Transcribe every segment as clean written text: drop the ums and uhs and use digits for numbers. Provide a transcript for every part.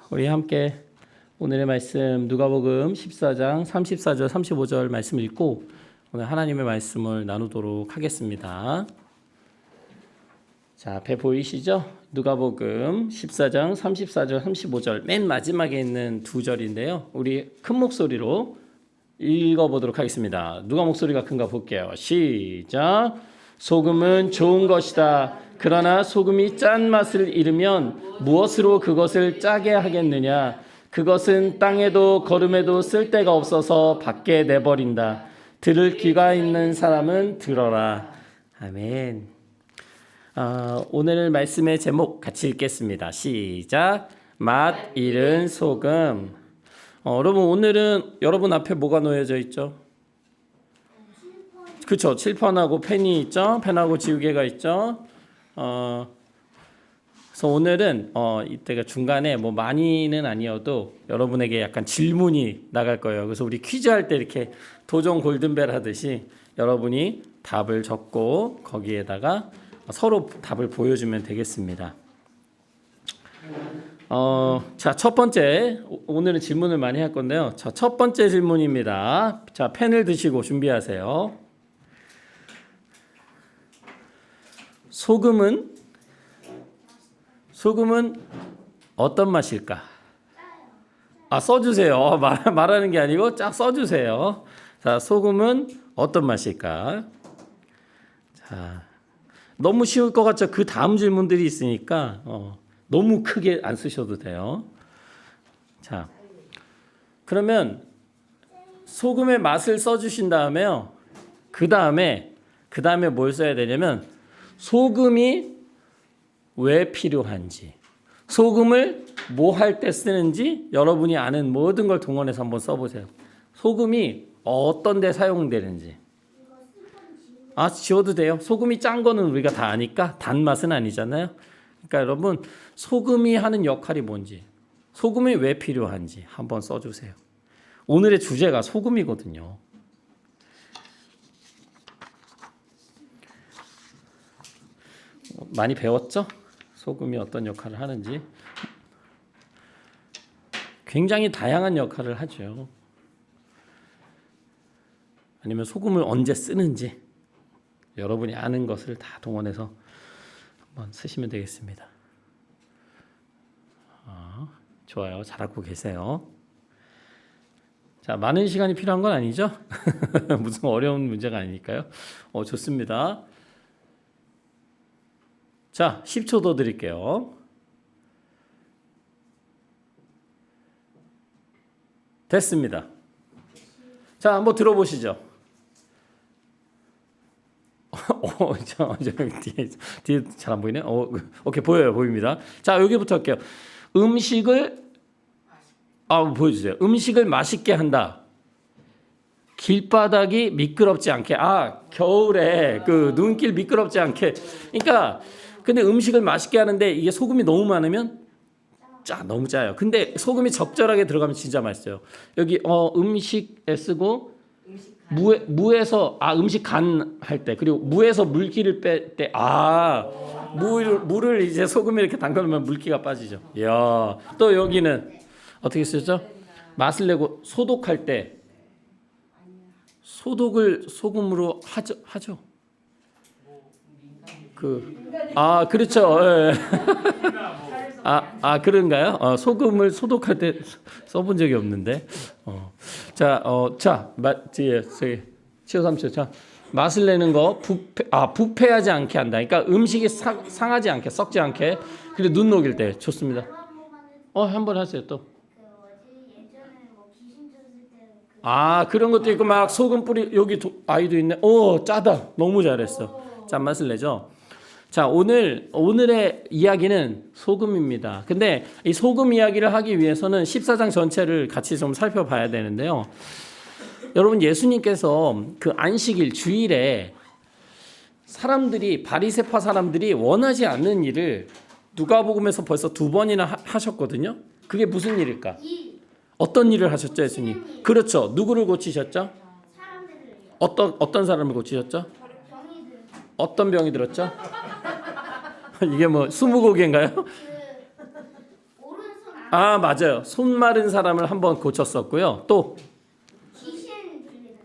우리 함께 오늘의 말씀 누가복음 14장 34절 35절 말씀 읽고 오늘 하나님의 말씀을 나누도록 하겠습니다. 자, 앞에 보이시죠? 누가복음 14장 34절 35절 맨 마지막에 있는 두 절인데요. 우리 큰 목소리로 읽어보도록 하겠습니다. 누가 목소리가 큰가 볼게요. 시작. 소금은 좋은 것이다. 그러나 소금이 짠 맛을 잃으면 무엇으로 그것을 짜게 하겠느냐. 그것은 땅에도 거름에도 쓸데가 없어서 밖에 내버린다. 들을 귀가 있는 사람은 들어라. 아멘. 오늘 말씀의 제목 같이 읽겠습니다. 시작. 맛 잃은 소금. 여러분 오늘은 여러분 앞에 뭐가 놓여져 있죠? 그렇죠. 칠판하고 펜이 있죠. 펜하고 지우개가 있죠. 그래서 오늘은 이때가 중간에 뭐 많이는 아니어도 여러분에게 약간 질문이 나갈 거예요. 그래서 우리 퀴즈 할 때 이렇게 도전 골든벨 하듯이 여러분이 답을 적고 거기에다가 서로 답을 보여주면 되겠습니다. 자, 첫 번째, 오늘은 질문을 많이 할 건데요. 자, 첫 번째 질문입니다. 자, 펜을 드시고 준비하세요. 소금은 어떤 맛일까? 써주세요. 말하는 게 아니고 쫙 써주세요. 자, 소금은 어떤 맛일까? 자, 너무 쉬울 것 같죠? 그 다음 질문들이 있으니까 너무 크게 안 쓰셔도 돼요. 자, 그러면 소금의 맛을 써주신 다음에요. 그 다음에 뭘 써야 되냐면 소금이 왜 필요한지, 소금을 뭐 할 때 쓰는지 여러분이 아는 모든 걸 동원해서 한번 써보세요. 소금이 어떤 데 사용되는지. 지워도 돼요. 소금이 짠 거는 우리가 다 아니까 단맛은 아니잖아요. 그러니까 여러분 소금이 하는 역할이 뭔지, 소금이 왜 필요한지 한번 써주세요. 오늘의 주제가 소금이거든요. 많이 배웠죠? 소금이 어떤 역할을 하는지. 굉장히 다양한 역할을 하죠. 아니면 소금을 언제 쓰는지 여러분이 아는 것을 다 동원해서 한번 쓰시면 되겠습니다. 좋아요. 잘하고 계세요. 자, 많은 시간이 필요한 건 아니죠? 무슨 어려운 문제가 아니니까요. 좋습니다. 자, 10초 더 드릴게요. 됐습니다. 자, 한번 들어보시죠. 뒤에 잘 안 보이네. 오케이, 보입니다. 자, 여기부터 할게요. 음식을 보여주세요. 음식을 맛있게 한다. 길바닥이 미끄럽지 않게. 겨울에 그 눈길 미끄럽지 않게. 그러니까 근데 음식을 맛있게 하는데 이게 소금이 너무 많으면 너무 짜요. 근데 소금이 적절하게 들어가면 진짜 맛있어요. 여기 음식에 쓰고 무에서 음식 간 할 때, 그리고 무에서 물기를 뺄 때 물을 이제 소금에 이렇게 담가놓으면 물기가 빠지죠. 이야. 또 여기는 어떻게 쓰죠? 맛을 내고 소독할 때 소독을 소금으로 하죠. 그렇죠. 예. 그런가요? 소금을 소독할 때 써본 적이 없는데. 자, 뒤에 치어 3초. 자, 맛을 내는 거 부패하지 않게 한다. 그러니까 음식이 상하지 않게, 썩지 않게. 그리고 눈 녹일 때 좋습니다. 한번 하세요 또. 그런 것도 있고 막 소금 뿌리 여기 아이도 있네. 짜다. 너무 잘했어. 짠맛을 내죠. 자, 오늘의 이야기는 소금입니다. 근데 이 소금 이야기를 하기 위해서는 14장 전체를 같이 좀 살펴봐야 되는데요. 여러분, 예수님께서 그 안식일 주일에 바리새파 사람들이 원하지 않는 일을 누가복음에서 벌써 2번이나 하셨거든요. 그게 무슨 일일까? 어떤 일을 하셨죠, 예수님? 그렇죠. 누구를 고치셨죠? 어떤 사람을 고치셨죠? 어떤 병이 들었죠? 이게 뭐 스무고개인가요? 오른손 아, 맞아요. 손 마른 사람을 한번 고쳤었고요. 또 귀신 들리는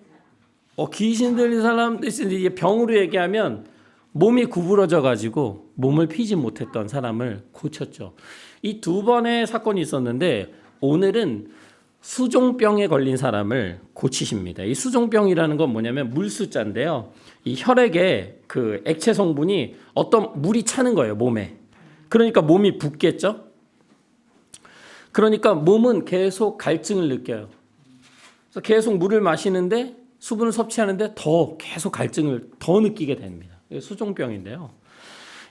사람. 귀신 들린 사람 대신 이제 병으로 얘기하면 몸이 구부러져 가지고 몸을 피지 못했던 사람을 고쳤죠. 이 두 번의 사건이 있었는데 오늘은 수종병에 걸린 사람을 고치십니다. 이 수종병이라는 건 뭐냐면 물수자인데요. 이 혈액에 그 액체 성분이 어떤 물이 차는 거예요, 몸에. 그러니까 몸이 붓겠죠. 그러니까 몸은 계속 갈증을 느껴요. 그래서 계속 물을 마시는데 수분을 섭취하는데 더 계속 갈증을 더 느끼게 됩니다. 이게 수종병인데요.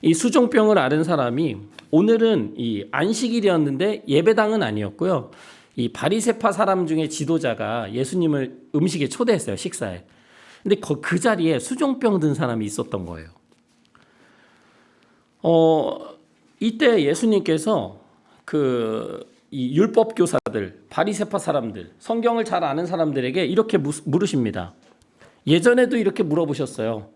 이 수종병을 앓은 사람이 오늘은 이 안식일이었는데 예배당은 아니었고요. 이 바리새파 사람 중에 지도자가 예수님을 음식에 초대했어요, 식사에. 근데 그 자리에 수종병 든 사람이 있었던 거예요. 이때 예수님께서 이 율법 교사들, 바리새파 사람들, 성경을 잘 아는 사람들에게 이렇게 물으십니다. 예전에도 이렇게 물어보셨어요.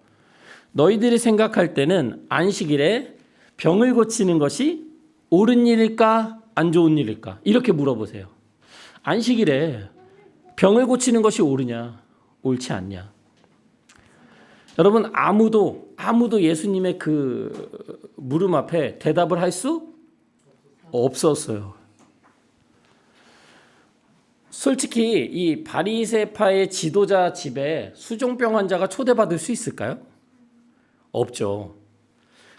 너희들이 생각할 때는 안식일에 병을 고치는 것이 옳은 일일까, 안 좋은 일일까? 이렇게 물어보세요. 안식일에 병을 고치는 것이 옳으냐, 옳지 않냐? 여러분, 아무도 예수님의 그 물음 앞에 대답을 할 수 없었어요. 솔직히 이 바리새파의 지도자 집에 수종병 환자가 초대받을 수 있을까요? 없죠.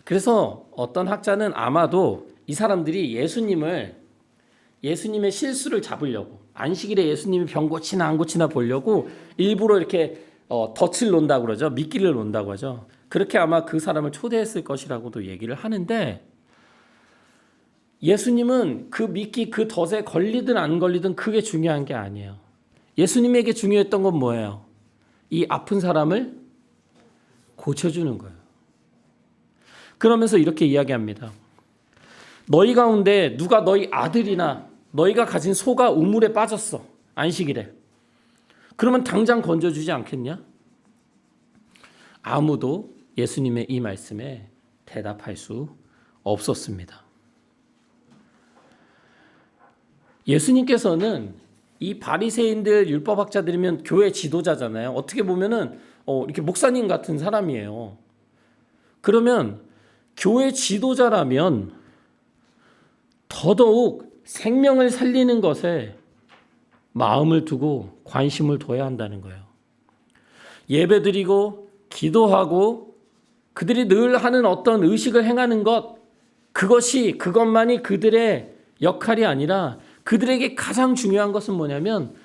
그래서 어떤 학자는 아마도 이 사람들이 예수님의 실수를 잡으려고, 안식일에 예수님이 병 고치나 안 고치나 보려고 일부러 이렇게 덫을 놓는다고 그러죠. 미끼를 놓는다고 하죠. 그렇게 아마 그 사람을 초대했을 것이라고도 얘기를 하는데, 예수님은 그 미끼, 그 덫에 걸리든 안 걸리든 그게 중요한 게 아니에요. 예수님에게 중요했던 건 뭐예요? 이 아픈 사람을 고쳐주는 거예요. 그러면서 이렇게 이야기합니다. 너희 가운데 누가 너희 아들이나 너희가 가진 소가 우물에 빠졌어, 안식일에. 그러면 당장 건져주지 않겠냐? 아무도 예수님의 이 말씀에 대답할 수 없었습니다. 예수님께서는 이 바리새인들 율법학자들이면 교회 지도자잖아요. 어떻게 보면은 이렇게 목사님 같은 사람이에요. 그러면 교회 지도자라면 더더욱 생명을 살리는 것에 마음을 두고 관심을 둬야 한다는 거예요. 예배드리고 기도하고 그들이 늘 하는 어떤 의식을 행하는 것, 그것만이 그들의 역할이 아니라 그들에게 가장 중요한 것은 뭐냐면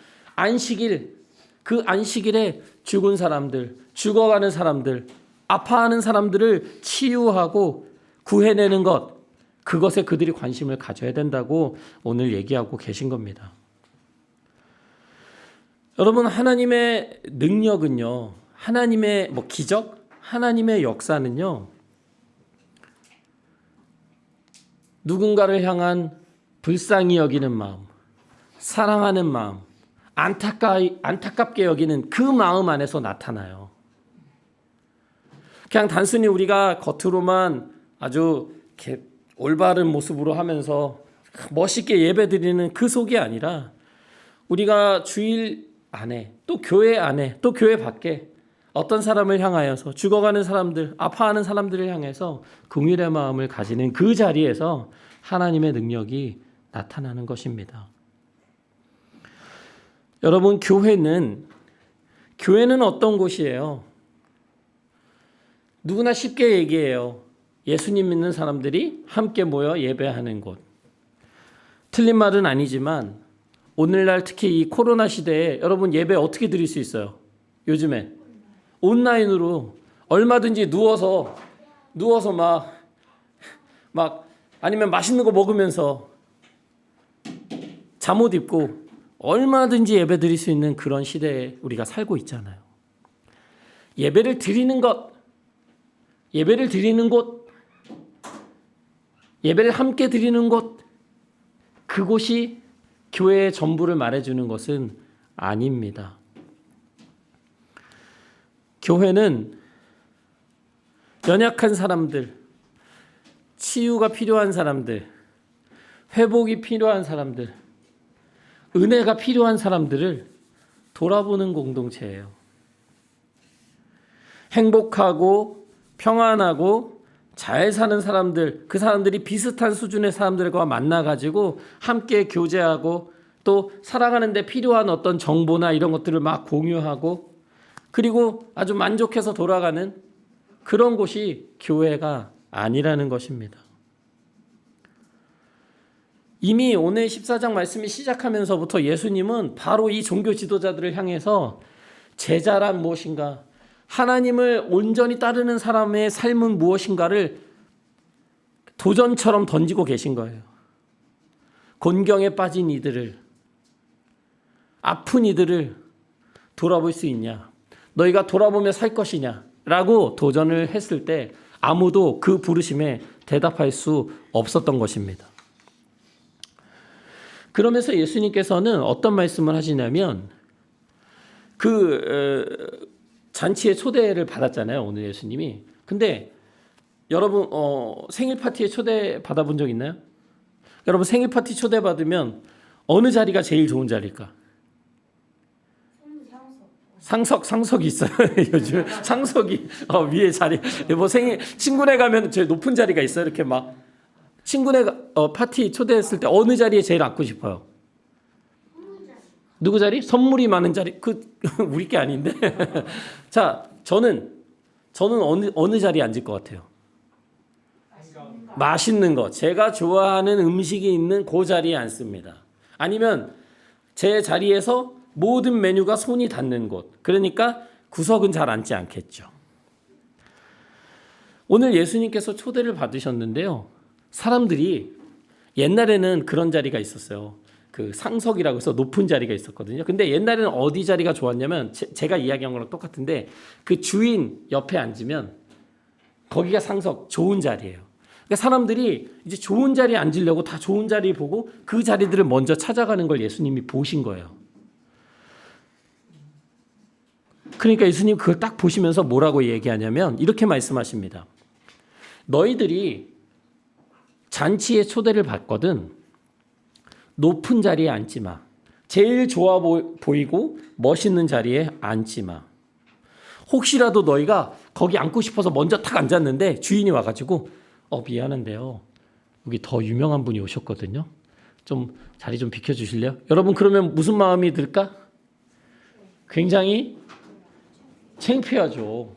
그 안식일에 죽은 사람들, 죽어가는 사람들, 아파하는 사람들을 치유하고 구해내는 것, 그것에 그들이 관심을 가져야 된다고 오늘 얘기하고 계신 겁니다. 여러분, 하나님의 능력은요, 하나님의 기적, 하나님의 역사는요, 누군가를 향한 불쌍히 여기는 마음, 사랑하는 마음, 안타깝게 여기는 그 마음 안에서 나타나요. 그냥 단순히 우리가 겉으로만 아주 이렇게 올바른 모습으로 하면서 멋있게 예배드리는 그 속이 아니라 우리가 주일 안에 또 교회 안에 또 교회 밖에 어떤 사람을 향하여서 죽어가는 사람들, 아파하는 사람들을 향해서 긍휼의 마음을 가지는 그 자리에서 하나님의 능력이 나타나는 것입니다. 여러분, 교회는 어떤 곳이에요? 누구나 쉽게 얘기해요. 예수님 믿는 사람들이 함께 모여 예배하는 곳. 틀린 말은 아니지만 오늘날 특히 이 코로나 시대에 여러분 예배 어떻게 드릴 수 있어요? 요즘에 온라인으로 얼마든지 누워서 막 아니면 맛있는 거 먹으면서 잠옷 입고 얼마든지 예배 드릴 수 있는 그런 시대에 우리가 살고 있잖아요. 예배를 드리는 곳, 예배를 함께 드리는 곳, 그곳이 교회의 전부를 말해주는 것은 아닙니다. 교회는 연약한 사람들, 치유가 필요한 사람들, 회복이 필요한 사람들, 은혜가 필요한 사람들을 돌아보는 공동체예요. 행복하고 평안하고 잘 사는 사람들, 그 사람들이 비슷한 수준의 사람들과 만나가지고 함께 교제하고 또 살아가는 데 필요한 어떤 정보나 이런 것들을 막 공유하고 그리고 아주 만족해서 돌아가는 그런 곳이 교회가 아니라는 것입니다. 이미 오늘 14장 말씀이 시작하면서부터 예수님은 바로 이 종교 지도자들을 향해서 제자란 무엇인가, 하나님을 온전히 따르는 사람의 삶은 무엇인가를 도전처럼 던지고 계신 거예요. 곤경에 빠진 이들을, 아픈 이들을 돌아볼 수 있냐? 너희가 돌아보며 살 것이냐? 라고 도전을 했을 때 아무도 그 부르심에 대답할 수 없었던 것입니다. 그러면서 예수님께서는 어떤 말씀을 하시냐면 잔치에 초대를 받았잖아요. 오늘 예수님이. 근데 여러분 생일 파티에 초대 받아본 적 있나요? 여러분 생일 파티 초대 받으면 어느 자리가 제일 좋은 자리일까? 상석이 있어요. 요즘 상석이 위에 자리. 뭐 생일 친구네 가면 제일 높은 자리가 있어요. 이렇게 막 친구네 파티 초대했을 때 어느 자리에 제일 앉고 싶어요? 누구 자리? 선물이 많은 자리. 우리 게 아닌데. 자, 저는 어느 자리에 앉을 것 같아요? 맛있는 거. 제가 좋아하는 음식이 있는 그 자리에 앉습니다. 아니면 제 자리에서 모든 메뉴가 손이 닿는 곳. 그러니까 구석은 잘 앉지 않겠죠. 오늘 예수님께서 초대를 받으셨는데요. 사람들이 옛날에는 그런 자리가 있었어요. 그 상석이라고 해서 높은 자리가 있었거든요. 근데 옛날에는 어디 자리가 좋았냐면 제가 이야기한 거랑 똑같은데 그 주인 옆에 앉으면 거기가 상석, 좋은 자리예요. 그러니까 사람들이 이제 좋은 자리에 앉으려고 다 좋은 자리 보고 그 자리들을 먼저 찾아가는 걸 예수님이 보신 거예요. 그러니까 예수님 그걸 딱 보시면서 뭐라고 얘기하냐면 이렇게 말씀하십니다. 너희들이 잔치에 초대를 받거든 높은 자리에 앉지 마. 제일 좋아 보이고 멋있는 자리에 앉지 마. 혹시라도 너희가 거기 앉고 싶어서 먼저 탁 앉았는데 주인이 와가지고 미안한데요. 여기 더 유명한 분이 오셨거든요. 좀 자리 좀 비켜주실래요? 여러분 그러면 무슨 마음이 들까? 굉장히 창피하죠.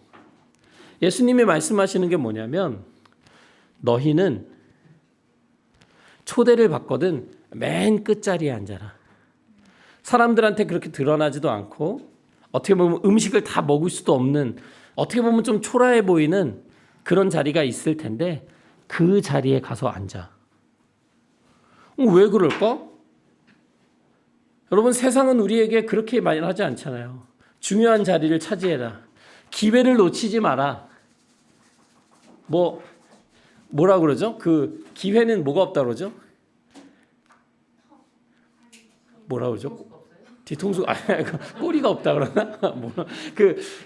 예수님이 말씀하시는 게 뭐냐면 너희는 초대를 받거든 맨 끝자리에 앉아라. 사람들한테 그렇게 드러나지도 않고 어떻게 보면 음식을 다 먹을 수도 없는 어떻게 보면 좀 초라해 보이는 그런 자리가 있을 텐데 그 자리에 가서 앉아. 왜 그럴까? 여러분 세상은 우리에게 그렇게 많이 하지 않잖아요. 중요한 자리를 차지해라. 기회를 놓치지 마라. 뭐라 그러죠? 그 기회는 뭐가 없다 그러죠? 뭐라 그러죠? 뒤통수 꼬리가 없다 그러나?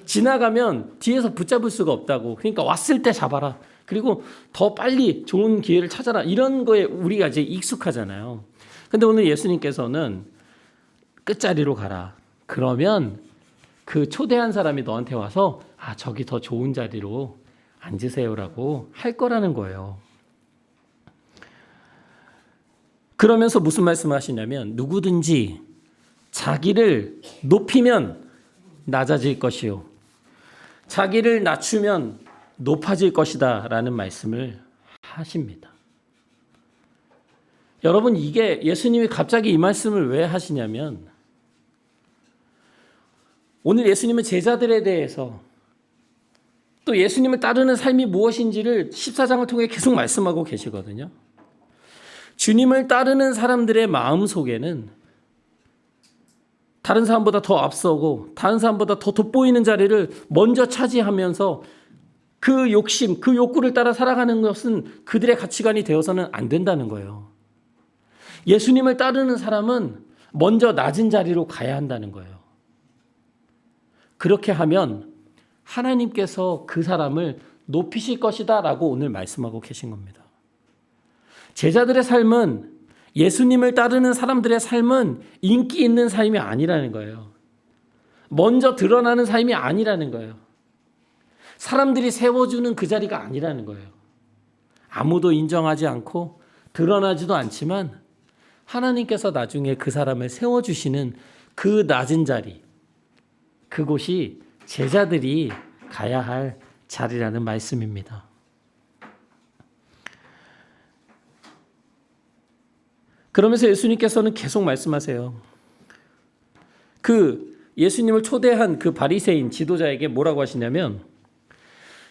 지나가면 뒤에서 붙잡을 수가 없다고. 그러니까 왔을 때 잡아라. 그리고 더 빨리 좋은 기회를 찾아라. 이런 거에 우리가 이제 익숙하잖아요. 근데 오늘 예수님께서는 끝자리로 가라. 그러면 그 초대한 사람이 너한테 와서 저기 더 좋은 자리로 앉으세요라고 할 거라는 거예요. 그러면서 무슨 말씀을 하시냐면 누구든지 자기를 높이면 낮아질 것이요 자기를 낮추면 높아질 것이다 라는 말씀을 하십니다. 여러분 이게 예수님이 갑자기 이 말씀을 왜 하시냐면 오늘 예수님은 제자들에 대해서 또 예수님을 따르는 삶이 무엇인지를 14장을 통해 계속 말씀하고 계시거든요. 주님을 따르는 사람들의 마음 속에는 다른 사람보다 더 앞서고 다른 사람보다 더 돋보이는 자리를 먼저 차지하면서 그 욕심, 그 욕구를 따라 살아가는 것은 그들의 가치관이 되어서는 안 된다는 거예요. 예수님을 따르는 사람은 먼저 낮은 자리로 가야 한다는 거예요. 그렇게 하면 하나님께서 그 사람을 높이실 것이다 라고 오늘 말씀하고 계신 겁니다. 제자들의 삶은 예수님을 따르는 사람들의 삶은 인기 있는 삶이 아니라는 거예요. 먼저 드러나는 삶이 아니라는 거예요. 사람들이 세워주는 그 자리가 아니라는 거예요. 아무도 인정하지 않고 드러나지도 않지만 하나님께서 나중에 그 사람을 세워주시는 그 낮은 자리, 그곳이 제자들이 가야 할 자리라는 말씀입니다. 그러면서 예수님께서는 계속 말씀하세요. 그 예수님을 초대한 그 바리새인 지도자에게 뭐라고 하시냐면,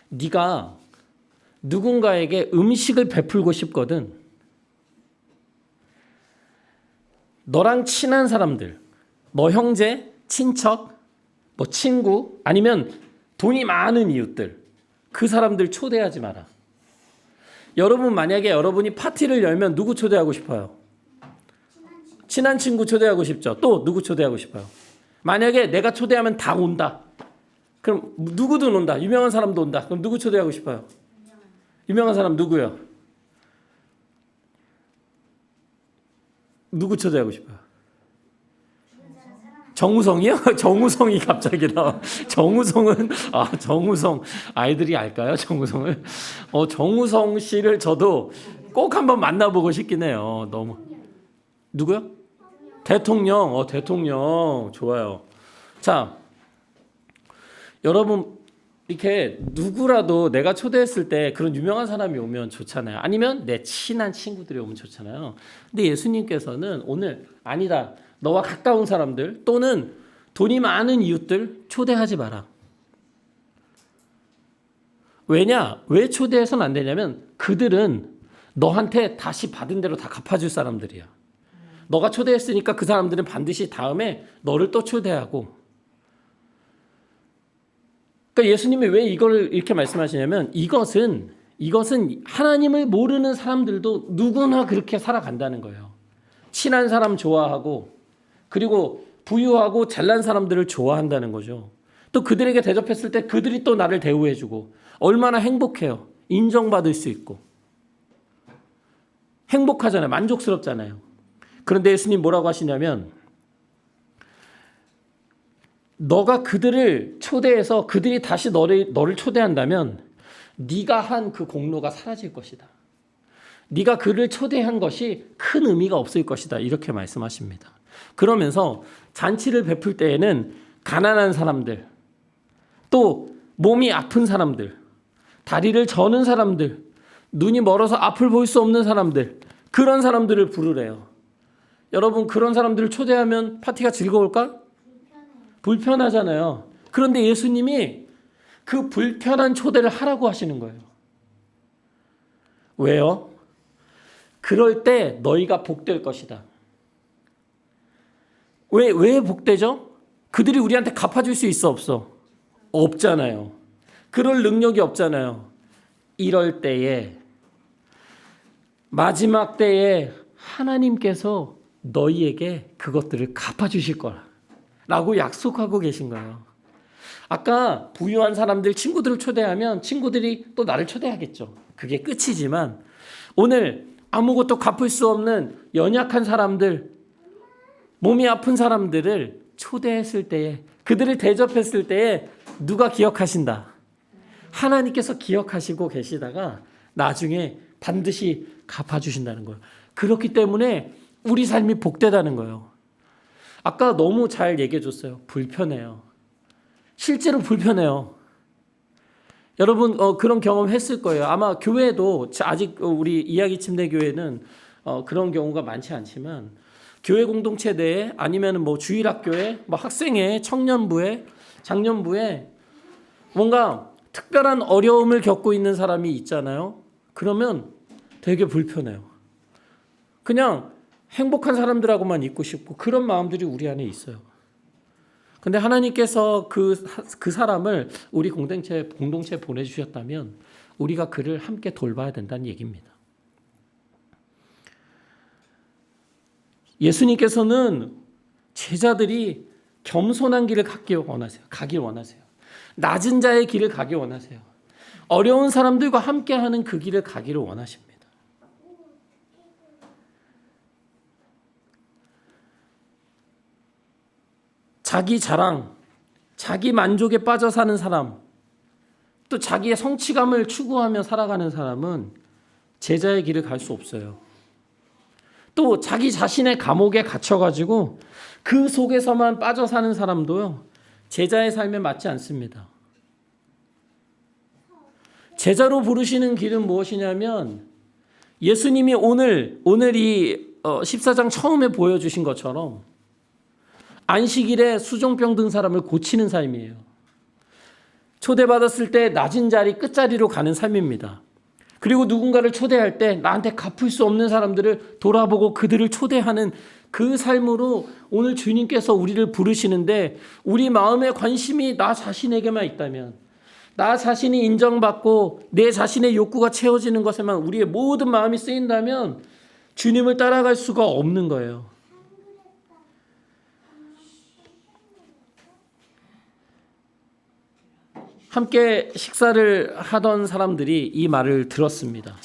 네가 누군가에게 음식을 베풀고 싶거든 너랑 친한 사람들, 너 형제, 친척, 뭐 친구, 아니면 돈이 많은 이웃들, 그 사람들 초대하지 마라. 여러분 만약에 여러분이 파티를 열면 누구 초대하고 싶어요? 친한 친구 초대하고 싶죠. 또 누구 초대하고 싶어요? 만약에 내가 초대하면 다 온다. 그럼 누구든 온다. 유명한 사람도 온다. 그럼 누구 초대하고 싶어요? 유명한 사람 누구요? 누구 초대하고 싶어요? 정우성이요? 정우성이 갑자기 나와. 정우성은 정우성 아이들이 알까요? 정우성을 정우성 씨를 저도 꼭 한번 만나보고 싶긴 해요. 너무 누구요? 대통령. 대통령 좋아요. 자, 여러분 이렇게 누구라도 내가 초대했을 때 그런 유명한 사람이 오면 좋잖아요. 아니면 내 친한 친구들이 오면 좋잖아요. 근데 예수님께서는 오늘 아니다. 너와 가까운 사람들 또는 돈이 많은 이웃들 초대하지 마라. 왜냐? 왜 초대해서는 안 되냐면 그들은 너한테 다시 받은 대로 다 갚아줄 사람들이야. 너가 초대했으니까 그 사람들은 반드시 다음에 너를 또 초대하고. 그러니까 예수님이 왜 이걸 이렇게 말씀하시냐면 이것은 하나님을 모르는 사람들도 누구나 그렇게 살아간다는 거예요. 친한 사람 좋아하고 그리고 부유하고 잘난 사람들을 좋아한다는 거죠. 또 그들에게 대접했을 때 그들이 또 나를 대우해주고 얼마나 행복해요. 인정받을 수 있고 행복하잖아요. 만족스럽잖아요. 그런데 예수님 뭐라고 하시냐면 너가 그들을 초대해서 그들이 다시 너를 초대한다면 네가 한 그 공로가 사라질 것이다. 네가 그를 초대한 것이 큰 의미가 없을 것이다. 이렇게 말씀하십니다. 그러면서 잔치를 베풀 때에는 가난한 사람들, 또 몸이 아픈 사람들, 다리를 저는 사람들, 눈이 멀어서 앞을 볼 수 없는 사람들, 그런 사람들을 부르래요. 여러분 그런 사람들을 초대하면 파티가 즐거울까? 불편하잖아요. 그런데 예수님이 그 불편한 초대를 하라고 하시는 거예요. 왜요? 그럴 때 너희가 복될 것이다. 왜 복되죠? 그들이 우리한테 갚아줄 수 있어 없어? 없잖아요. 그럴 능력이 없잖아요. 이럴 때에 마지막 때에 하나님께서 너희에게 그것들을 갚아주실 거라 라고 약속하고 계신 거예요. 아까 부유한 사람들 친구들을 초대하면 친구들이 또 나를 초대하겠죠. 그게 끝이지만 오늘 아무것도 갚을 수 없는 연약한 사람들, 몸이 아픈 사람들을 초대했을 때에 그들을 대접했을 때에 누가 기억하신다? 하나님께서 기억하시고 계시다가 나중에 반드시 갚아주신다는 거예요. 그렇기 때문에 우리 삶이 복되다는 거예요. 아까 너무 잘 얘기해 줬어요. 불편해요. 실제로 불편해요. 여러분 그런 경험 했을 거예요. 아마 교회도 아직 우리 이야기 침대 교회는 그런 경우가 많지 않지만 교회 공동체 내에 아니면 뭐 주일학교에 뭐 학생회, 청년부에, 장년부에 뭔가 특별한 어려움을 겪고 있는 사람이 있잖아요. 그러면 되게 불편해요. 그냥 행복한 사람들하고만 있고 싶고 그런 마음들이 우리 안에 있어요. 근데 하나님께서 그 사람을 우리 공동체에 보내주셨다면 우리가 그를 함께 돌봐야 된다는 얘기입니다. 예수님께서는 제자들이 겸손한 길을 가길 원하세요. 낮은 자의 길을 가길 원하세요. 어려운 사람들과 함께하는 그 길을 가기를 원하십니다. 자기 자랑, 자기 만족에 빠져 사는 사람, 또 자기의 성취감을 추구하며 살아가는 사람은 제자의 길을 갈 수 없어요. 또 자기 자신의 감옥에 갇혀가지고 그 속에서만 빠져 사는 사람도요, 제자의 삶에 맞지 않습니다. 제자로 부르시는 길은 무엇이냐면 예수님이 오늘 이 14장 처음에 보여주신 것처럼 안식일에 수종병 든 사람을 고치는 삶이에요. 초대받았을 때 낮은 자리 끝자리로 가는 삶입니다. 그리고 누군가를 초대할 때 나한테 갚을 수 없는 사람들을 돌아보고 그들을 초대하는 그 삶으로 오늘 주님께서 우리를 부르시는데, 우리 마음의 관심이 나 자신에게만 있다면, 나 자신이 인정받고 내 자신의 욕구가 채워지는 것에만 우리의 모든 마음이 쓰인다면 주님을 따라갈 수가 없는 거예요. 함께 식사를 하던 사람들이 이 말을 들었습니다.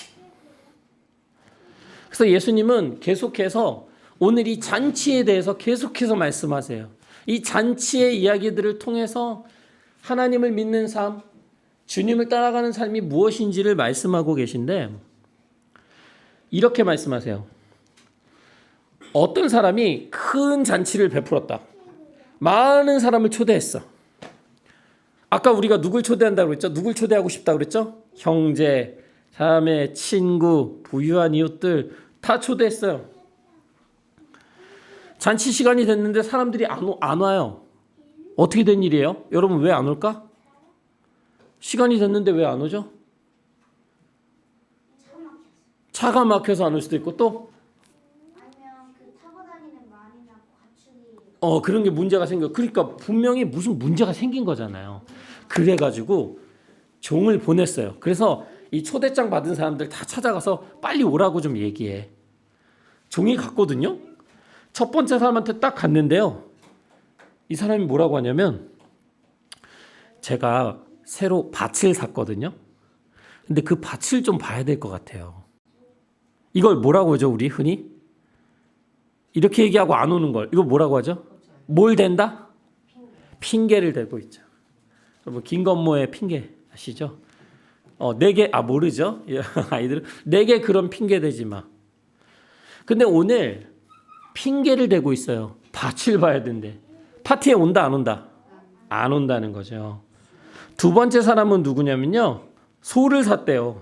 그래서 예수님은 계속해서 오늘 이 잔치에 대해서 계속해서 말씀하세요. 이 잔치의 이야기들을 통해서 하나님을 믿는 삶, 주님을 따라가는 삶이 무엇인지를 말씀하고 계신데, 이렇게 말씀하세요. 어떤 사람이 큰 잔치를 베풀었다. 많은 사람을 초대했어. 아까 우리가 누굴 초대한다고 그랬죠? 누굴 초대하고 싶다고 그랬죠? 형제, 자매, 친구, 부유한 이웃들 다 초대했어요. 잔치 시간이 됐는데 사람들이 안 와요. 어떻게 된 일이에요? 여러분, 왜 안 올까? 시간이 됐는데 왜 안 오죠? 차가 막혀서 안 올 수도 있고, 또 아니면 그 타고 다니는 말이나 가축이 그런 게 문제가 생겨. 그러니까 분명히 무슨 문제가 생긴 거잖아요. 그래가지고 종을 보냈어요. 그래서 이 초대장 받은 사람들 다 찾아가서 빨리 오라고 좀 얘기해. 종이 갔거든요. 첫 번째 사람한테 딱 갔는데요, 이 사람이 뭐라고 하냐면, 제가 새로 밭을 샀거든요. 근데 그 밭을 좀 봐야 될 것 같아요. 이걸 뭐라고 하죠, 우리 흔히? 이렇게 얘기하고 안 오는 걸 이거 뭐라고 하죠? 뭘 댄다? 핑계를 대고 있죠. 여러분, 김건모의 핑계 아시죠? 내게 모르죠? 아이들은 내게 그런 핑계 대지 마. 근데 오늘 핑계를 대고 있어요. 밭을 봐야 된대. 파티에 온다 안 온다? 안 온다는 거죠. 두 번째 사람은 누구냐면요, 소를 샀대요.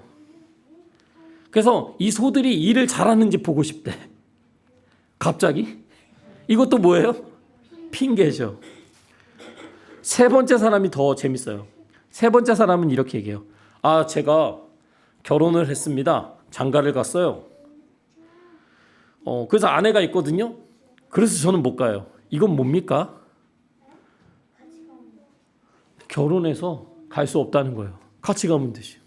그래서 이 소들이 일을 잘하는지 보고 싶대. 갑자기? 이것도 뭐예요? 핑계죠. 세 번째 사람이 더 재밌어요. 세 번째 사람은 이렇게 얘기해요. 제가 결혼을 했습니다. 장가를 갔어요. 그래서 아내가 있거든요. 그래서 저는 못 가요. 이건 뭡니까? 결혼해서 갈 수 없다는 거예요. 같이 가면 되지.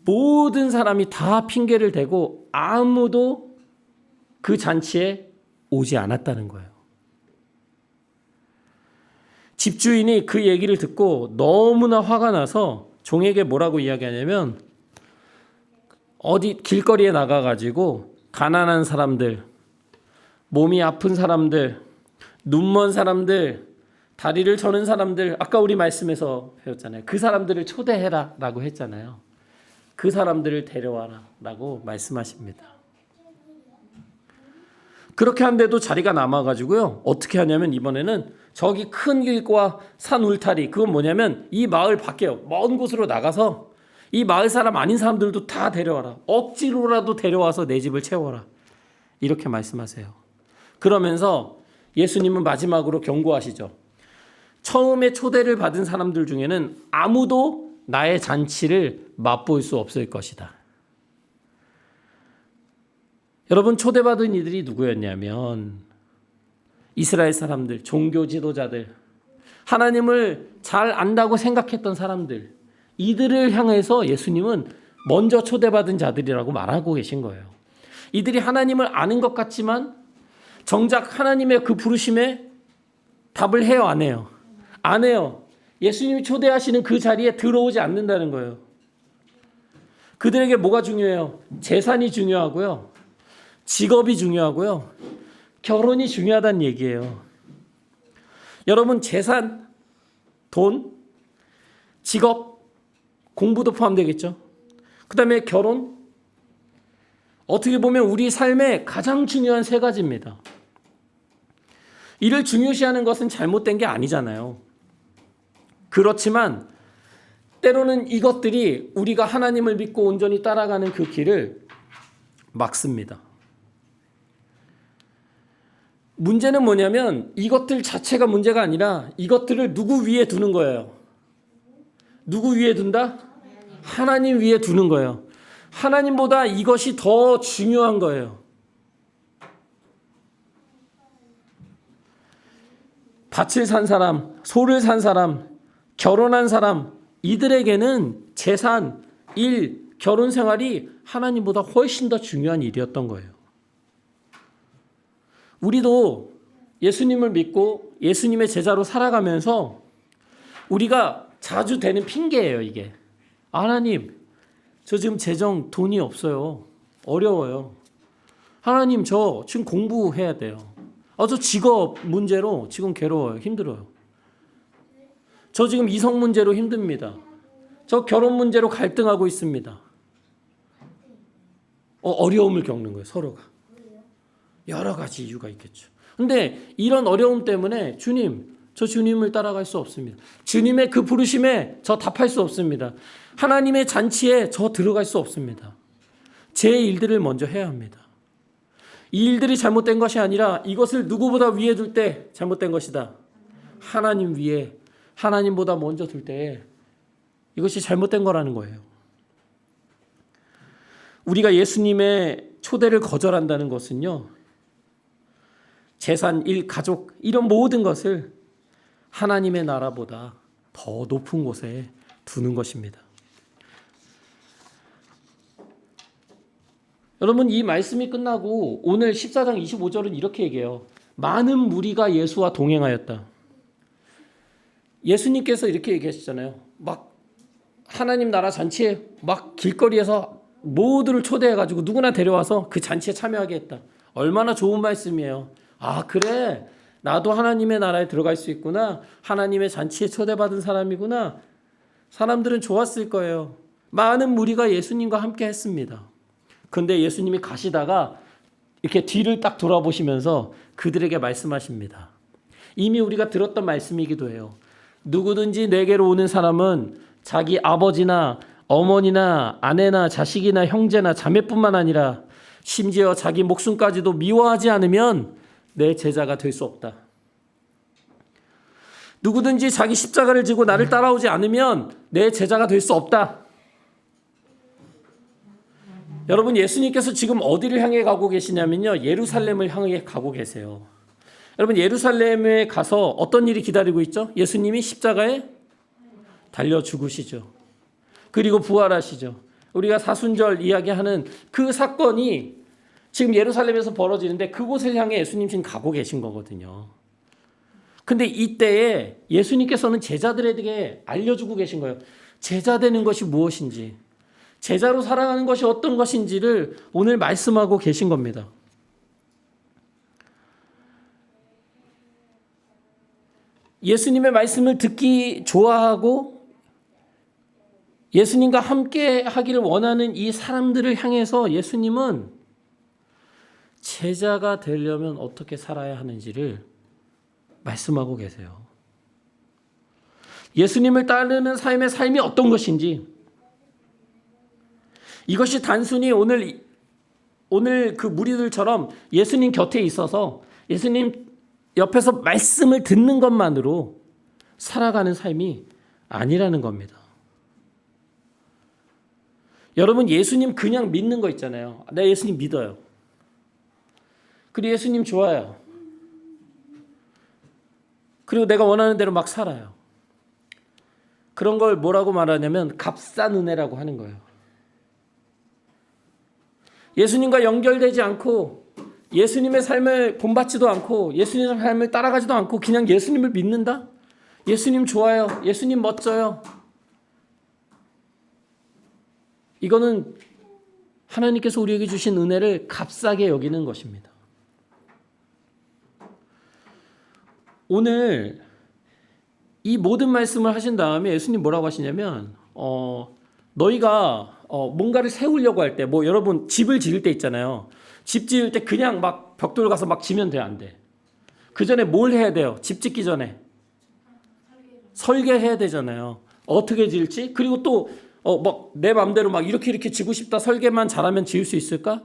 모든 사람이 다 핑계를 대고 아무도 그 잔치에 오지 않았다는 거예요. 집주인이 그 얘기를 듣고 너무나 화가 나서 종에게 뭐라고 이야기하냐면, 어디 길거리에 나가가지고 가난한 사람들, 몸이 아픈 사람들, 눈먼 사람들, 다리를 저는 사람들, 아까 우리 말씀에서 배웠잖아요. 그 사람들을 초대해라 라고 했잖아요. 그 사람들을 데려와라 라고 말씀하십니다. 그렇게 한데도 자리가 남아가지고요, 어떻게 하냐면 이번에는 저기 큰 길과 산 울타리, 그건 뭐냐면 이 마을 밖에요, 먼 곳으로 나가서 이 마을 사람 아닌 사람들도 다 데려와라. 억지로라도 데려와서 내 집을 채워라. 이렇게 말씀하세요. 그러면서 예수님은 마지막으로 경고하시죠. 처음에 초대를 받은 사람들 중에는 아무도 나의 잔치를 맛볼 수 없을 것이다. 여러분, 초대받은 이들이 누구였냐면 이스라엘 사람들, 종교 지도자들, 하나님을 잘 안다고 생각했던 사람들, 이들을 향해서 예수님은 먼저 초대받은 자들이라고 말하고 계신 거예요. 이들이 하나님을 아는 것 같지만 정작 하나님의 그 부르심에 답을 해요, 안 해요? 안 해요. 예수님이 초대하시는 그 자리에 들어오지 않는다는 거예요. 그들에게 뭐가 중요해요? 재산이 중요하고요, 직업이 중요하고요, 결혼이 중요하다는 얘기예요. 여러분 재산, 돈, 직업, 공부도 포함되겠죠. 그 다음에 결혼. 어떻게 보면 우리 삶의 가장 중요한 세 가지입니다. 이를 중요시하는 것은 잘못된 게 아니잖아요. 그렇지만 때로는 이것들이 우리가 하나님을 믿고 온전히 따라가는 그 길을 막습니다. 문제는 뭐냐면 이것들 자체가 문제가 아니라 이것들을 누구 위에 두는 거예요. 누구 위에 둔다? 하나님 위에 두는 거예요. 하나님보다 이것이 더 중요한 거예요. 밭을 산 사람, 소를 산 사람, 결혼한 사람, 이들에게는 재산, 일, 결혼 생활이 하나님보다 훨씬 더 중요한 일이었던 거예요. 우리도 예수님을 믿고 예수님의 제자로 살아가면서 우리가 자주 되는 핑계예요, 이게. 하나님, 저 지금 재정 돈이 없어요. 어려워요. 하나님, 저 지금 공부해야 돼요. 저 직업 문제로 지금 괴로워요. 힘들어요. 저 지금 이성 문제로 힘듭니다. 저 결혼 문제로 갈등하고 있습니다. 어려움을 겪는 거예요, 서로가. 여러 가지 이유가 있겠죠. 근데 이런 어려움 때문에 주님, 저 주님을 따라갈 수 없습니다. 주님의 그 부르심에 저 답할 수 없습니다. 하나님의 잔치에 저 들어갈 수 없습니다. 제 일들을 먼저 해야 합니다. 이 일들이 잘못된 것이 아니라 이것을 누구보다 위에 둘 때 잘못된 것이다. 하나님 위에, 하나님보다 먼저 둘 때 이것이 잘못된 거라는 거예요. 우리가 예수님의 초대를 거절한다는 것은요, 재산, 일, 가족 이런 모든 것을 하나님의 나라보다 더 높은 곳에 두는 것입니다. 여러분, 이 말씀이 끝나고 오늘 14장 25절은 이렇게 얘기해요. 많은 무리가 예수와 동행하였다. 예수님께서 이렇게 얘기하시잖아요. 막 하나님 나라 잔치에 막 길거리에서 모두를 초대해가지고 누구나 데려와서 그 잔치에 참여하게 했다. 얼마나 좋은 말씀이에요. 아, 그래, 나도 하나님의 나라에 들어갈 수 있구나. 하나님의 잔치에 초대받은 사람이구나. 사람들은 좋았을 거예요. 많은 무리가 예수님과 함께 했습니다. 그런데 예수님이 가시다가 이렇게 뒤를 딱 돌아보시면서 그들에게 말씀하십니다. 이미 우리가 들었던 말씀이기도 해요. 누구든지 내게로 오는 사람은 자기 아버지나 어머니나 아내나 자식이나 형제나 자매뿐만 아니라 심지어 자기 목숨까지도 미워하지 않으면 내 제자가 될 수 없다. 누구든지 자기 십자가를 지고 나를 따라오지 않으면 내 제자가 될 수 없다. 여러분, 예수님께서 지금 어디를 향해 가고 계시냐면요, 예루살렘을 향해 가고 계세요. 여러분, 예루살렘에 가서 어떤 일이 기다리고 있죠? 예수님이 십자가에 달려 죽으시죠. 그리고 부활하시죠. 우리가 사순절 이야기하는 그 사건이 지금 예루살렘에서 벌어지는데 그곳을 향해 예수님 지금 가고 계신 거거든요. 근데 이때에 예수님께서는 제자들에게 알려주고 계신 거예요. 제자 되는 것이 무엇인지, 제자로 살아가는 것이 어떤 것인지를 오늘 말씀하고 계신 겁니다. 예수님의 말씀을 듣기 좋아하고 예수님과 함께 하기를 원하는 이 사람들을 향해서 예수님은 제자가 되려면 어떻게 살아야 하는지를 말씀하고 계세요. 예수님을 따르는 삶의 삶이 어떤 것인지, 이것이 단순히 오늘 그 무리들처럼 예수님 곁에 있어서 예수님 옆에서 말씀을 듣는 것만으로 살아가는 삶이 아니라는 겁니다. 여러분, 예수님 그냥 믿는 거 있잖아요. 내가 예수님 믿어요. 그리고 예수님 좋아요. 그리고 내가 원하는 대로 막 살아요. 그런 걸 뭐라고 말하냐면 값싼 은혜라고 하는 거예요. 예수님과 연결되지 않고 예수님의 삶을 본받지도 않고 예수님의 삶을 따라가지도 않고 그냥 예수님을 믿는다? 예수님 좋아요. 예수님 멋져요. 이거는 하나님께서 우리에게 주신 은혜를 값싸게 여기는 것입니다. 오늘 이 모든 말씀을 하신 다음에 예수님 뭐라고 하시냐면 너희가 뭔가를 세우려고 할 때 뭐 여러분 집을 지을 때 있잖아요. 집 지을 때 그냥 막 벽돌 가서 막 지면 돼, 안 돼? 그 전에 뭘 해야 돼요? 집 짓기 전에 설계해야 되잖아요. 어떻게 지을지? 그리고 또 막 내 마음대로 막 이렇게 지고 싶다 설계만 잘하면 지을 수 있을까?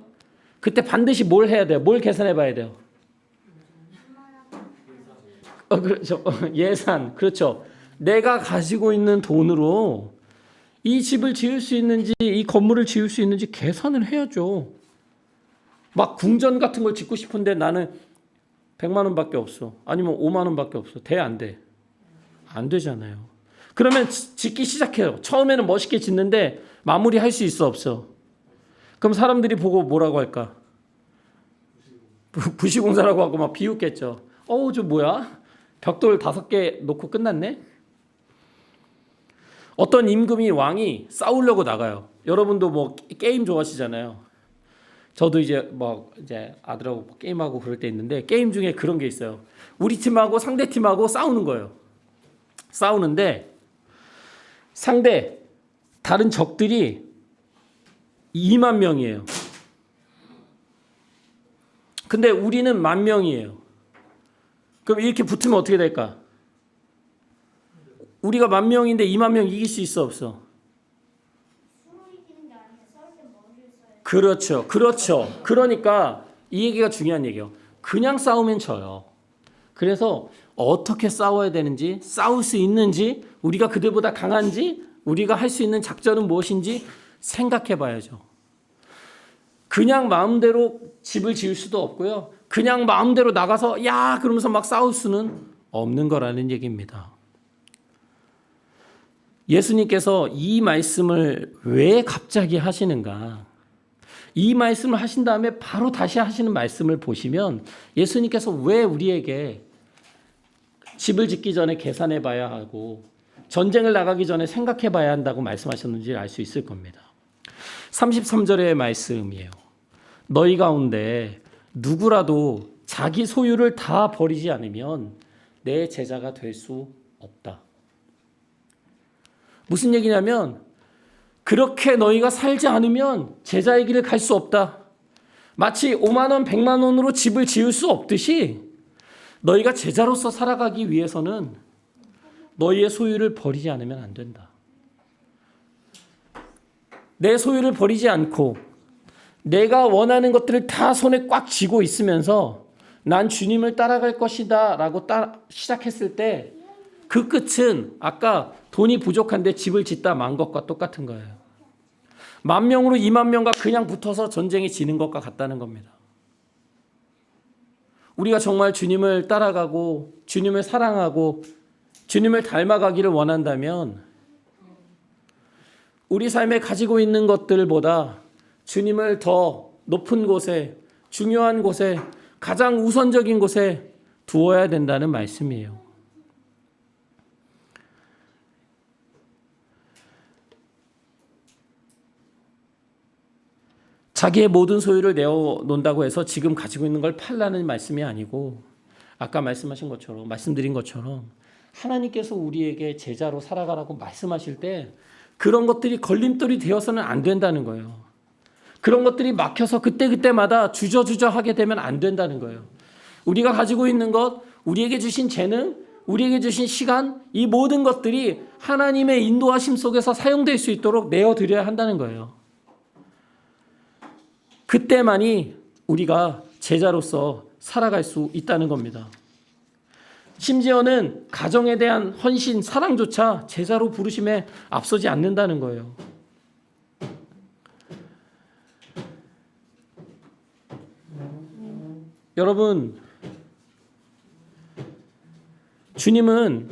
그때 반드시 뭘 해야 돼요? 뭘 계산해 봐야 돼요? 그렇죠. 예산. 그렇죠. 내가 가지고 있는 돈으로 이 집을 지을 수 있는지, 이 건물을 지을 수 있는지 계산을 해야죠. 막 궁전 같은 걸 짓고 싶은데 나는 100만 원밖에 없어. 아니면 5만 원밖에 없어. 돼, 안 돼? 안 되잖아요. 그러면 짓기 시작해요. 처음에는 멋있게 짓는데 마무리할 수 있어, 없어? 그럼 사람들이 보고 뭐라고 할까? 부시공사라고 하고 막 비웃겠죠. 저 뭐야? 벽돌 5개 놓고 끝났네? 어떤 임금이 왕이 싸우려고 나가요. 여러분도 뭐 게임 좋아하시잖아요. 저도 이제 아들하고 게임하고 그럴 때 있는데 게임 중에 그런 게 있어요. 우리 팀하고 상대 팀하고 싸우는 거예요. 싸우는데 다른 적들이 2만 명이에요. 근데 우리는 10,000명이에요. 그럼 이렇게 붙으면 어떻게 될까? 우리가 10,000명인데 2만 명 이길 수 있어, 없어? 수로 이기는 게 아니라 싸울 때 머리를 써야 그렇죠. 그러니까 이 얘기가 중요한 얘기예요. 그냥 싸우면 져요. 그래서 어떻게 싸워야 되는지, 싸울 수 있는지, 우리가 그들보다 강한지, 우리가 할 수 있는 작전은 무엇인지 생각해 봐야죠. 그냥 마음대로 집을 지을 수도 없고요. 그냥 마음대로 나가서 야 그러면서 막 싸울 수는 없는 거라는 얘기입니다. 예수님께서 이 말씀을 왜 갑자기 하시는가? 이 말씀을 하신 다음에 바로 다시 하시는 말씀을 보시면 예수님께서 왜 우리에게 집을 짓기 전에 계산해 봐야 하고 전쟁을 나가기 전에 생각해 봐야 한다고 말씀하셨는지 알 수 있을 겁니다. 33절의 말씀이에요. 너희 가운데 누구라도 자기 소유를 다 버리지 않으면 내 제자가 될 수 없다. 무슨 얘기냐면 그렇게 너희가 살지 않으면 제자의 길을 갈 수 없다. 마치 5만 원, 100만 원으로 집을 지을 수 없듯이 너희가 제자로서 살아가기 위해서는 너희의 소유를 버리지 않으면 안 된다. 내 소유를 버리지 않고 내가 원하는 것들을 다 손에 꽉 쥐고 있으면서 난 주님을 따라갈 것이다 라고 시작했을 때 그 끝은 아까 돈이 부족한데 집을 짓다 만 것과 똑같은 거예요. 10,000명으로 2만 명과 그냥 붙어서 전쟁이 지는 것과 같다는 겁니다. 우리가 정말 주님을 따라가고 주님을 사랑하고 주님을 닮아가기를 원한다면 우리 삶에 가지고 있는 것들보다 주님을 더 높은 곳에, 중요한 곳에, 가장 우선적인 곳에 두어야 된다는 말씀이에요. 자기의 모든 소유를 내어놓는다고 해서 지금 가지고 있는 걸 팔라는 말씀이 아니고 아까 말씀드린 것처럼 하나님께서 우리에게 제자로 살아가라고 말씀하실 때 그런 것들이 걸림돌이 되어서는 안 된다는 거예요. 그런 것들이 막혀서 그때마다 주저주저 하게 되면 안 된다는 거예요. 우리가 가지고 있는 것, 우리에게 주신 재능, 우리에게 주신 시간, 이 모든 것들이 하나님의 인도하심 속에서 사용될 수 있도록 내어드려야 한다는 거예요. 그때만이 우리가 제자로서 살아갈 수 있다는 겁니다. 심지어는 가정에 대한 헌신, 사랑조차 제자로 부르심에 앞서지 않는다는 거예요. 여러분, 주님을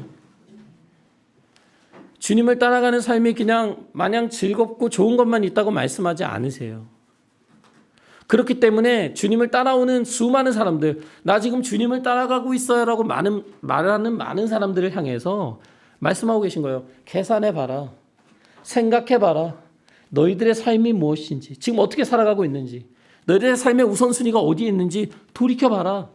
따라가는 삶이 그냥 마냥 즐겁고 좋은 것만 있다고 말씀하지 않으세요. 그렇기 때문에 주님을 따라오는 수많은 사람들, 나 지금 주님을 따라가고 있어요라고 말하는 많은 사람들을 향해서 말씀하고 계신 거예요. 계산해봐라. 생각해봐라. 너희들의 삶이 무엇인지, 지금 어떻게 살아가고 있는지, 너희들의 삶의 우선순위가 어디에 있는지 돌이켜봐라.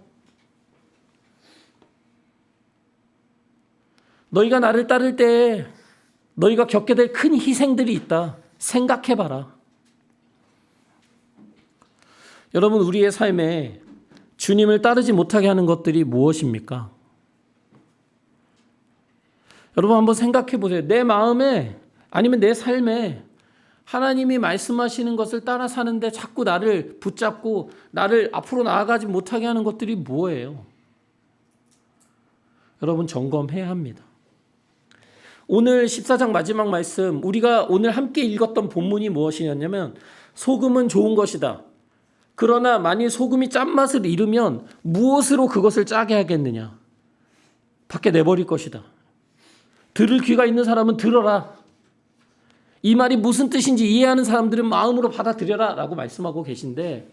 너희가 나를 따를 때 너희가 겪게 될 큰 희생들이 있다. 생각해봐라. 여러분, 우리의 삶에 주님을 따르지 못하게 하는 것들이 무엇입니까? 여러분 한번 생각해 보세요. 내 마음에 아니면 내 삶에 하나님이 말씀하시는 것을 따라 사는데 자꾸 나를 붙잡고 나를 앞으로 나아가지 못하게 하는 것들이 뭐예요? 여러분 점검해야 합니다. 오늘 14장 마지막 말씀, 우리가 오늘 함께 읽었던 본문이 무엇이냐면 소금은 좋은 것이다. 그러나 만일 소금이 짠맛을 잃으면 무엇으로 그것을 짜게 하겠느냐? 밖에 내버릴 것이다. 들을 귀가 있는 사람은 들어라. 이 말이 무슨 뜻인지 이해하는 사람들은 마음으로 받아들여라 라고 말씀하고 계신데,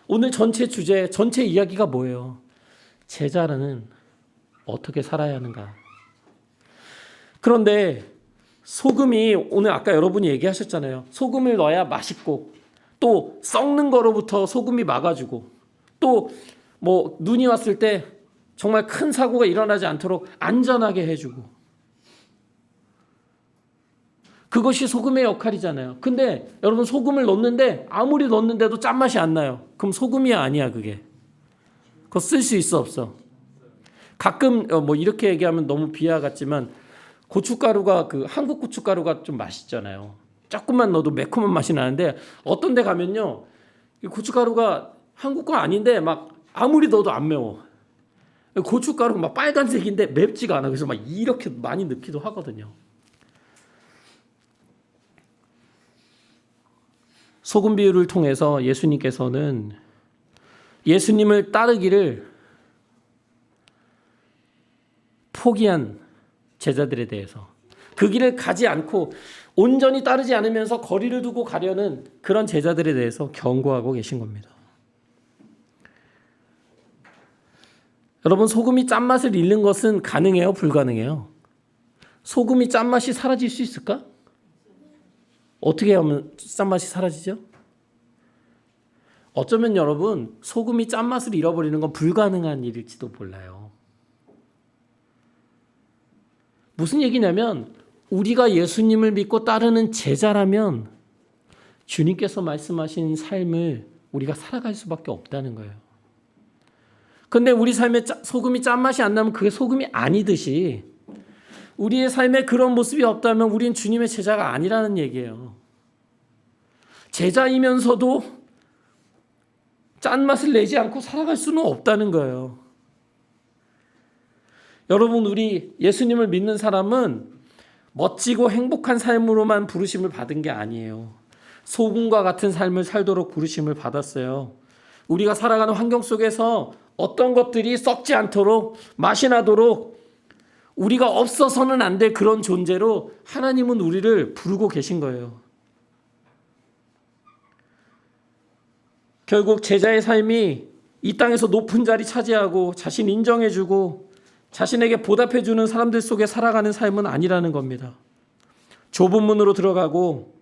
오늘 전체 주제, 전체 이야기가 뭐예요? 제자는 어떻게 살아야 하는가? 그런데 소금이, 오늘 아까 여러분이 얘기하셨잖아요. 소금을 넣어야 맛있고, 또 썩는 거로부터 소금이 막아주고, 또 뭐 눈이 왔을 때 정말 큰 사고가 일어나지 않도록 안전하게 해주고, 그것이 소금의 역할이잖아요. 근데 여러분 소금을 넣는데 아무리 넣는데도 짠맛이 안 나요. 그럼 소금이 아니야 그게. 그거 쓸 수 있어 없어? 가끔 뭐 이렇게 얘기하면 너무 비하 같지만 고춧가루가 그 한국 고춧가루가 좀 맛있잖아요. 조금만 넣어도 매콤한 맛이 나는데 어떤 데 가면요, 이 고춧가루가 한국 거 아닌데 막 아무리 넣어도 안 매워. 고춧가루가 막 빨간색인데 맵지가 않아. 그래서 막 이렇게 많이 넣기도 하거든요. 소금 비유를 통해서 예수님께서는 예수님을 따르기를 포기한 제자들에 대해서, 그 길을 가지 않고 온전히 따르지 않으면서 거리를 두고 가려는 그런 제자들에 대해서 경고하고 계신 겁니다. 여러분, 소금이 짠맛을 잃는 것은 가능해요? 불가능해요? 소금이 짠맛이 사라질 수 있을까? 어떻게 하면 짠맛이 사라지죠? 어쩌면 여러분, 소금이 짠맛을 잃어버리는 건 불가능한 일일지도 몰라요. 무슨 얘기냐면 우리가 예수님을 믿고 따르는 제자라면 주님께서 말씀하신 삶을 우리가 살아갈 수밖에 없다는 거예요. 근데 우리 삶에 소금이 짠맛이 안 나면 그게 소금이 아니듯이 우리의 삶에 그런 모습이 없다면 우리는 주님의 제자가 아니라는 얘기예요. 제자이면서도 짠맛을 내지 않고 살아갈 수는 없다는 거예요. 여러분, 우리 예수님을 믿는 사람은 멋지고 행복한 삶으로만 부르심을 받은 게 아니에요. 소금과 같은 삶을 살도록 부르심을 받았어요. 우리가 살아가는 환경 속에서 어떤 것들이 썩지 않도록 맛이 나도록 우리가 없어서는 안 될 그런 존재로 하나님은 우리를 부르고 계신 거예요. 결국 제자의 삶이 이 땅에서 높은 자리 차지하고 자신 인정해주고 자신에게 보답해주는 사람들 속에 살아가는 삶은 아니라는 겁니다. 좁은 문으로 들어가고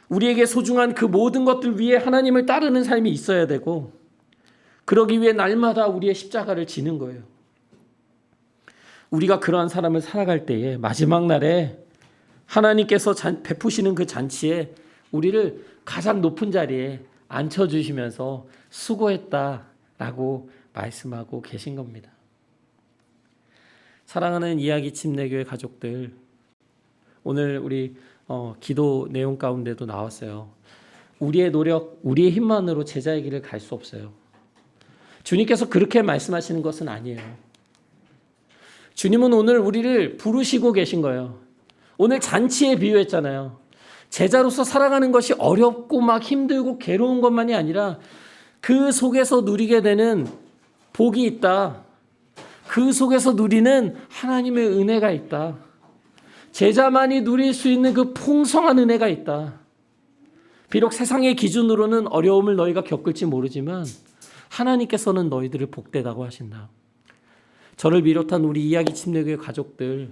우리에게 소중한 그 모든 것들 위에 하나님을 따르는 삶이 있어야 되고, 그러기 위해 날마다 우리의 십자가를 지는 거예요. 우리가 그러한 사람을 살아갈 때에 마지막 날에 하나님께서 베푸시는 그 잔치에 우리를 가장 높은 자리에 앉혀주시면서 수고했다라고 말씀하고 계신 겁니다. 사랑하는 이야기 침례교회 가족들, 오늘 우리 기도 내용 가운데도 나왔어요. 우리의 노력, 우리의 힘만으로 제자의 길을 갈 수 없어요. 주님께서 그렇게 말씀하시는 것은 아니에요. 주님은 오늘 우리를 부르시고 계신 거예요. 오늘 잔치에 비유했잖아요. 제자로서 살아가는 것이 어렵고 막 힘들고 괴로운 것만이 아니라 그 속에서 누리게 되는 복이 있다. 그 속에서 누리는 하나님의 은혜가 있다. 제자만이 누릴 수 있는 그 풍성한 은혜가 있다. 비록 세상의 기준으로는 어려움을 너희가 겪을지 모르지만 하나님께서는 너희들을 복되다고 하신다. 저를 비롯한 우리 이야기 침례교회 가족들,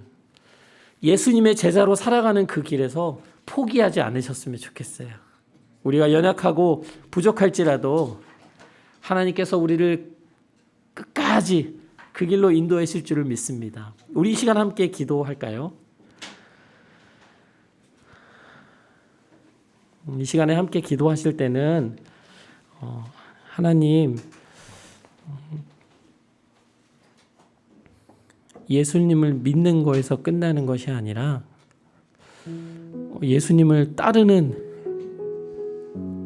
예수님의 제자로 살아가는 그 길에서 포기하지 않으셨으면 좋겠어요. 우리가 연약하고 부족할지라도 하나님께서 우리를 끝까지 그 길로 인도하실 줄을 믿습니다. 우리 이 시간 함께 기도할까요? 이 시간에 함께 기도하실 때는 하나님, 예수님을 믿는 거에서 끝나는 것이 아니라 예수님을 따르는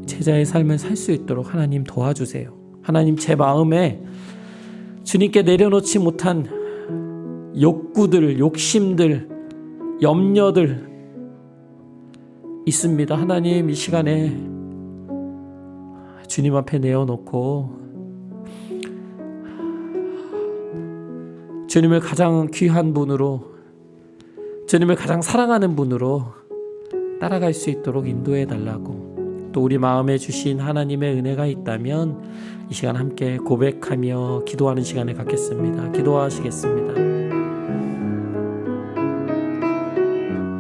제자의 삶을 살 수 있도록 하나님 도와주세요. 하나님, 제 마음에 주님께 내려놓지 못한 욕구들, 욕심들, 염려들 있습니다. 하나님, 이 시간에 주님 앞에 내어놓고 주님을 가장 귀한 분으로, 주님을 가장 사랑하는 분으로 따라갈 수 있도록 인도해 달라고, 또 우리 마음에 주신 하나님의 은혜가 있다면 이 시간 함께 고백하며 기도하는 시간을 갖겠습니다. 기도하시겠습니다.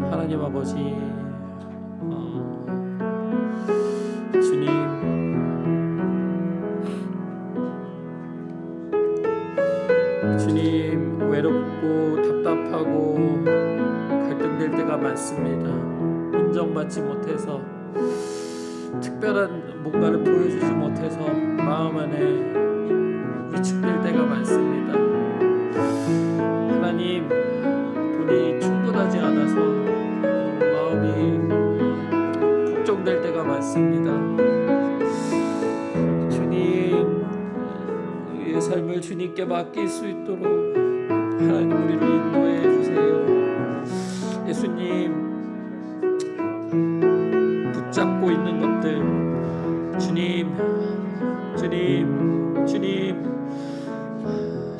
하나님 아버지, 주님, 외롭고 답답하고 갈등될 때가 많습니다. 인정받지 못해서, 특별한 뭔가를 보여주지 못해서 마음 안에 위축될 때가 많습니다. 하나님, 돈이 충분하지 않아서 마음이 걱정될 때가 많습니다. 주님, 우리의 삶을 주님께 맡길 수 있도록 하나님 우리를 인도해 주세요. 예수님, 붙잡고 있는 것들,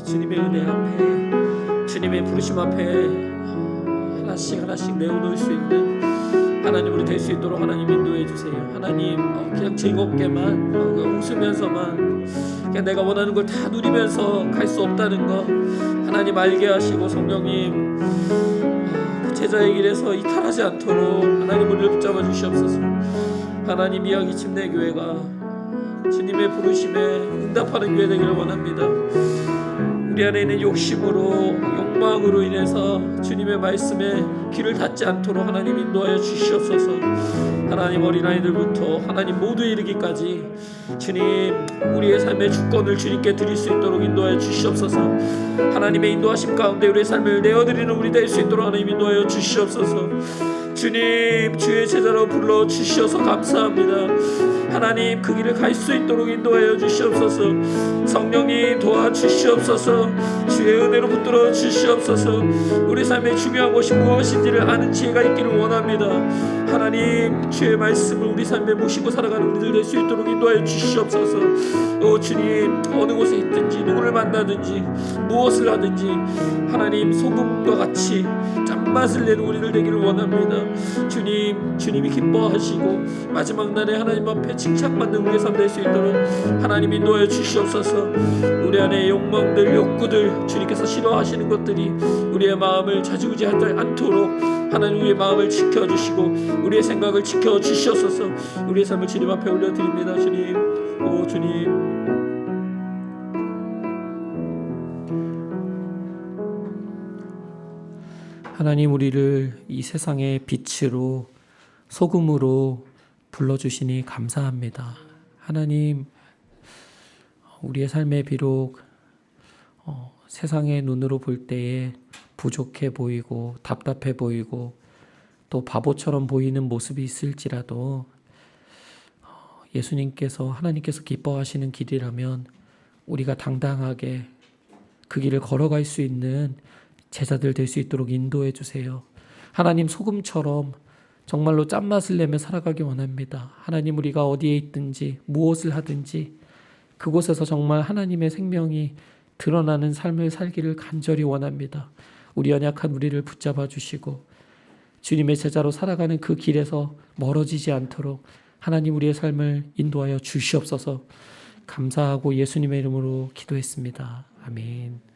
주님의 은혜 앞에, 주님의 부르심 앞에 하나씩 내어놓을 수 있는 하나님 우리 될 수 있도록 하나님 인도해 주세요. 하나님, 그냥 즐겁게만, 웃으면서만, 그냥 내가 원하는 걸 다 누리면서 갈 수 없다는 거 하나님 알게 하시고, 성령님, 그 제자의 길에서 이탈하지 않도록 하나님 우리를 붙잡아 주시옵소서. 하나님, 이야기 침례교회가 주님의 부르심에 응답하는 교회 되기를 원합니다. 우리 안에 있는 욕심으로, 욕망으로 인해서 주님의 말씀에 귀를 닫지 않도록 하나님 인도하여 주시옵소서. 하나님, 어린아이들부터 하나님 모두에 이르기까지 주님, 우리의 삶의 주권을 주님께 드릴 수 있도록 인도하여 주시옵소서. 하나님의 인도하심 가운데 우리의 삶을 내어드리는 우리 될 수 있도록 하나님 인도하여 주시옵소서. 주님, 주의 제자로 불러 주시어서 감사합니다. 하나님, 그 길을 갈 수 있도록 인도하여 주시옵소서. 성령님, 도와주시옵소서. 주의 은혜로 붙들어 주시옵소서. 우리 삶의 중요한 것이 무엇인지를 아는 지혜가 있기를 원합니다. 하나님, 주의 말씀을 우리 삶에 모시고 살아가는 우리들 될 수 있도록 인도하여 주시옵소서. 주님, 어느 곳에 있든지, 누구를 만나든지, 무엇을 하든지 하나님, 소금과 같이 짠맛을 내는 우리들 되기를 원합니다. 주님, 주님이 기뻐하시고 마지막 날에 하나님 앞에 칭찬받는 우리의 삶 될 수 있도록 하나님 인도하여 주시옵소서. 우리 안에 욕망들, 욕구들, 주님께서 싫어하시는 것들이 우리의 마음을 좌지우지하지 않도록 하나님 우리의 마음을 지켜주시고 우리의 생각을 지켜주시옵소서. 우리의 삶을 주님 앞에 올려드립니다. 주님, 오 주님, 하나님, 우리를 이 세상의 빛으로, 소금으로 불러주시니 감사합니다. 하나님, 우리의 삶에 비록 세상의 눈으로 볼 때에 부족해 보이고 답답해 보이고 또 바보처럼 보이는 모습이 있을지라도 예수님께서, 하나님께서 기뻐하시는 길이라면 우리가 당당하게 그 길을 걸어갈 수 있는 제자들 될 수 있도록 인도해 주세요. 하나님, 소금처럼 정말로 짠맛을 내며 살아가기 원합니다. 하나님, 우리가 어디에 있든지 무엇을 하든지 그곳에서 정말 하나님의 생명이 드러나는 삶을 살기를 간절히 원합니다. 우리 연약한 우리를 붙잡아 주시고 주님의 제자로 살아가는 그 길에서 멀어지지 않도록 하나님 우리의 삶을 인도하여 주시옵소서. 감사하고 예수님의 이름으로 기도했습니다. 아멘.